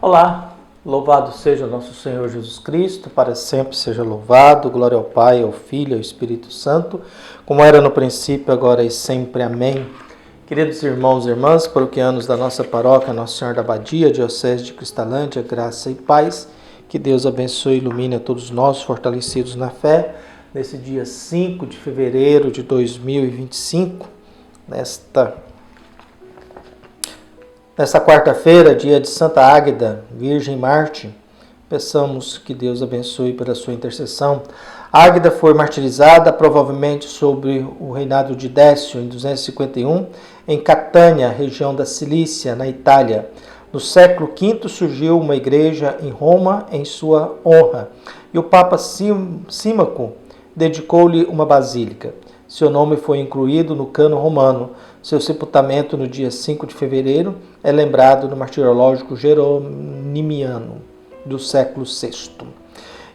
Olá, louvado seja nosso Senhor Jesus Cristo, para sempre seja louvado, glória ao Pai, ao Filho e ao Espírito Santo, como era no princípio, agora e sempre. Amém. Queridos irmãos e irmãs, paroquianos da nossa paróquia, Nossa Senhora da Abadia, Diocese de Cristalândia, graça e paz, que Deus abençoe e ilumine a todos nós, fortalecidos na fé, nesse dia 5 de fevereiro de 2025, Nesta quarta-feira, dia de Santa Águeda, Virgem Mártir, peçamos que Deus abençoe pela sua intercessão. Águeda foi martirizada provavelmente sob o reinado de Décio, em 251, em Catânia, região da Cilícia, na Itália. No século V surgiu uma igreja em Roma em sua honra, e o Papa Símaco dedicou-lhe uma basílica. Seu nome foi incluído no cânon romano. Seu sepultamento no dia 5 de fevereiro é lembrado no martirológico jeronimiano do século VI.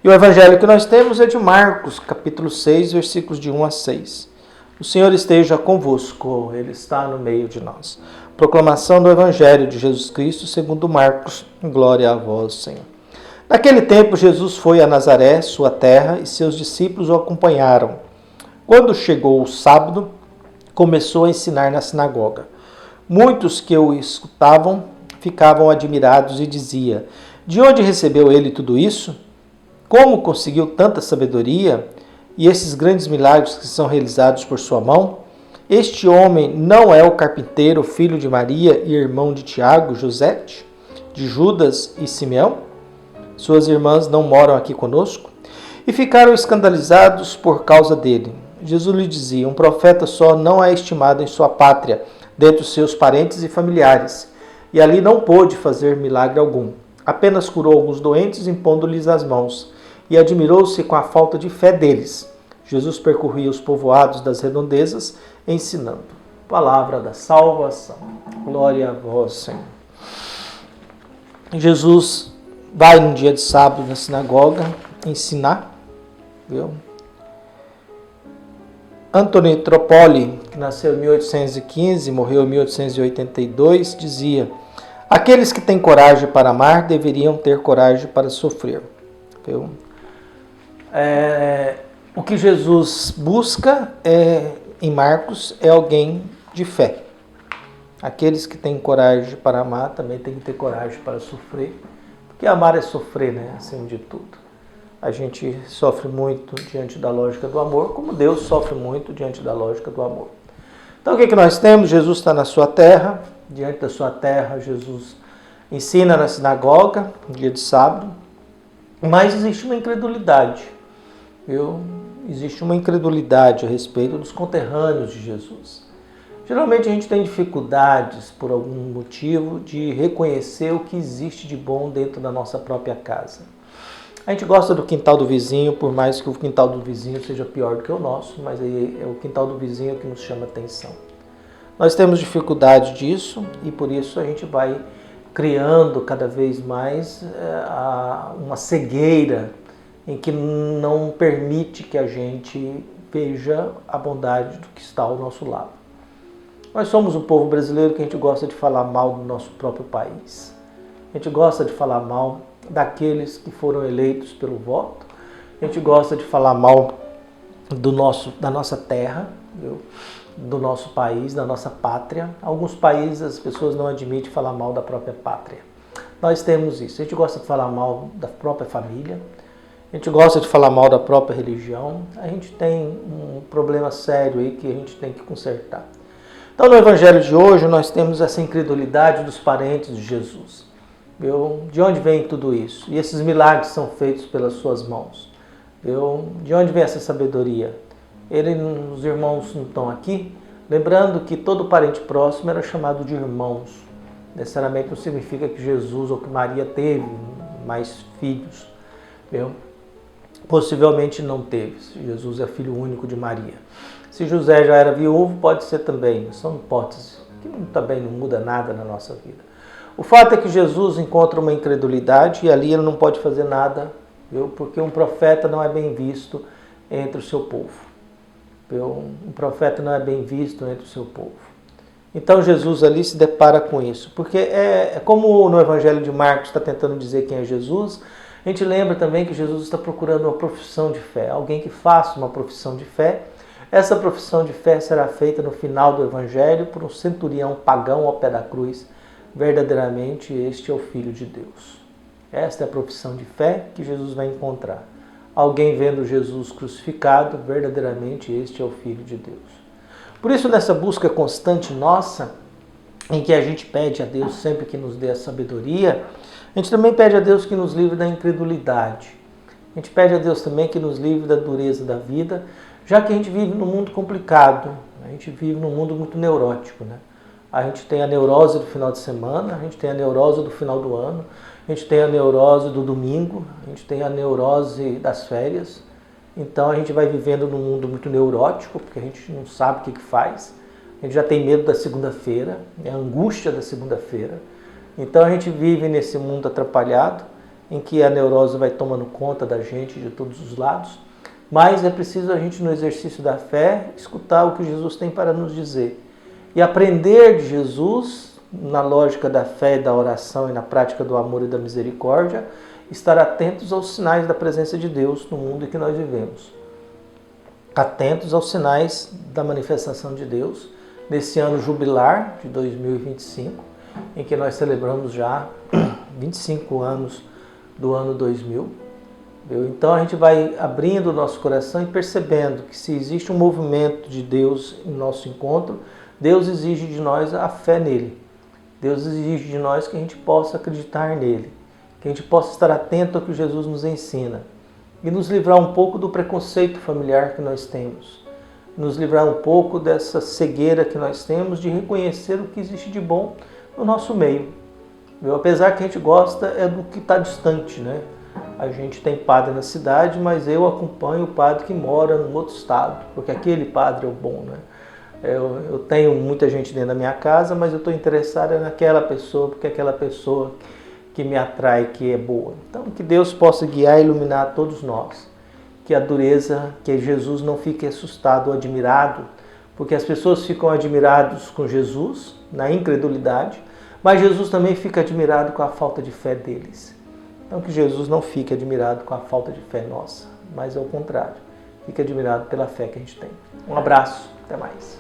E o evangelho que nós temos é de Marcos, capítulo 6, versículos de 1 a 6. O Senhor esteja convosco, Ele está no meio de nós. Proclamação do evangelho de Jesus Cristo segundo Marcos. Glória a vós, Senhor. Naquele tempo, Jesus foi a Nazaré, sua terra, e seus discípulos o acompanharam. Quando chegou o sábado, começou a ensinar na sinagoga. Muitos que o escutavam ficavam admirados e diziam: de onde recebeu ele tudo isso? Como conseguiu tanta sabedoria e esses grandes milagres que são realizados por sua mão? Este homem não é o carpinteiro, filho de Maria e irmão de Tiago, José, de Judas e Simeão? Suas irmãs não moram aqui conosco? E ficaram escandalizados por causa dele. Jesus lhe dizia: um profeta só não é estimado em sua pátria, dentre os seus parentes e familiares. E ali não pôde fazer milagre algum. Apenas curou alguns doentes, impondo-lhes as mãos. E admirou-se com a falta de fé deles. Jesus percorria os povoados das redondezas, ensinando. Palavra da salvação. Glória a vós, Senhor. Jesus vai num dia de sábado na sinagoga ensinar, viu? Antoni Tropoli, que nasceu em 1815 e morreu em 1882, dizia: aqueles que têm coragem para amar deveriam ter coragem para sofrer. Viu? O que Jesus busca em Marcos é alguém de fé. Aqueles que têm coragem para amar também têm que ter coragem para sofrer, porque amar é sofrer, né? Acima de tudo. A gente sofre muito diante da lógica do amor, como Deus sofre muito diante da lógica do amor. Então o que nós temos? Jesus está na sua terra, diante da sua terra Jesus ensina na sinagoga, no dia de sábado, mas existe uma incredulidade. Existe uma incredulidade a respeito dos conterrâneos de Jesus. Geralmente a gente tem dificuldades, por algum motivo, de reconhecer o que existe de bom dentro da nossa própria casa. A gente gosta do quintal do vizinho, por mais que o quintal do vizinho seja pior do que o nosso, mas aí é o quintal do vizinho que nos chama atenção. Nós temos dificuldade disso e por isso a gente vai criando cada vez mais uma cegueira em que não permite que a gente veja a bondade do que está ao nosso lado. Nós somos um povo brasileiro que a gente gosta de falar mal do nosso próprio país. A gente gosta de falar mal daqueles que foram eleitos pelo voto. A gente gosta de falar mal da nossa terra, viu? Do nosso país, da nossa pátria. Alguns países as pessoas não admitem falar mal da própria pátria. Nós temos isso. A gente gosta de falar mal da própria família. A gente gosta de falar mal da própria religião. A gente tem um problema sério aí que a gente tem que consertar. Então no evangelho de hoje nós temos essa incredulidade dos parentes de Jesus. De onde vem tudo isso? E esses milagres são feitos pelas suas mãos. De onde vem essa sabedoria? Os irmãos não estão aqui. Lembrando que todo parente próximo era chamado de irmãos. Necessariamente não significa que Jesus ou que Maria teve mais filhos. Possivelmente não teve. Jesus é filho único de Maria. Se José já era viúvo, pode ser também. São hipóteses que também não muda nada na nossa vida. O fato é que Jesus encontra uma incredulidade e ali ele não pode fazer nada, porque um profeta não é bem visto entre o seu povo. Um profeta não é bem visto entre o seu povo. Então Jesus ali se depara com isso, porque é como no Evangelho de Marcos está tentando dizer quem é Jesus, a gente lembra também que Jesus está procurando uma profissão de fé, alguém que faça uma profissão de fé. Essa profissão de fé será feita no final do Evangelho por um centurião pagão ao pé da cruz. Verdadeiramente este é o Filho de Deus. Esta é a profissão de fé que Jesus vai encontrar. Alguém vendo Jesus crucificado, verdadeiramente este é o Filho de Deus. Por isso, nessa busca constante nossa, em que a gente pede a Deus sempre que nos dê a sabedoria, a gente também pede a Deus que nos livre da incredulidade. A gente pede a Deus também que nos livre da dureza da vida, já que a gente vive num mundo complicado, a gente vive num mundo muito neurótico, né? A gente tem a neurose do final de semana, a gente tem a neurose do final do ano, a gente tem a neurose do domingo, a gente tem a neurose das férias. Então a gente vai vivendo num mundo muito neurótico, porque a gente não sabe o que faz. A gente já tem medo da segunda-feira, é a angústia da segunda-feira. Então a gente vive nesse mundo atrapalhado, em que a neurose vai tomando conta da gente de todos os lados. Mas é preciso a gente, no exercício da fé, escutar o que Jesus tem para nos dizer. E aprender de Jesus, na lógica da fé e da oração e na prática do amor e da misericórdia, estar atentos aos sinais da presença de Deus no mundo em que nós vivemos. Atentos aos sinais da manifestação de Deus nesse ano jubilar de 2025, em que nós celebramos já 25 anos do ano 2000. Então a gente vai abrindo o nosso coração e percebendo que se existe um movimento de Deus em nosso encontro, Deus exige de nós a fé nele. Deus exige de nós que a gente possa acreditar nele, que a gente possa estar atento ao que Jesus nos ensina e nos livrar um pouco do preconceito familiar que nós temos, nos livrar um pouco dessa cegueira que nós temos de reconhecer o que existe de bom no nosso meio. Apesar que a gente gosta é do que está distante, né? A gente tem padre na cidade, mas eu acompanho o padre que mora num outro estado, porque aquele padre é o bom, né? Eu tenho muita gente dentro da minha casa, mas eu estou interessado naquela pessoa, porque é aquela pessoa que me atrai, que é boa. Então, que Deus possa guiar e iluminar todos nós. Que a dureza, que Jesus não fique assustado ou admirado, porque as pessoas ficam admiradas com Jesus, na incredulidade, mas Jesus também fica admirado com a falta de fé deles. Então, que Jesus não fique admirado com a falta de fé nossa, mas ao contrário, fique admirado pela fé que a gente tem. Um abraço, até mais.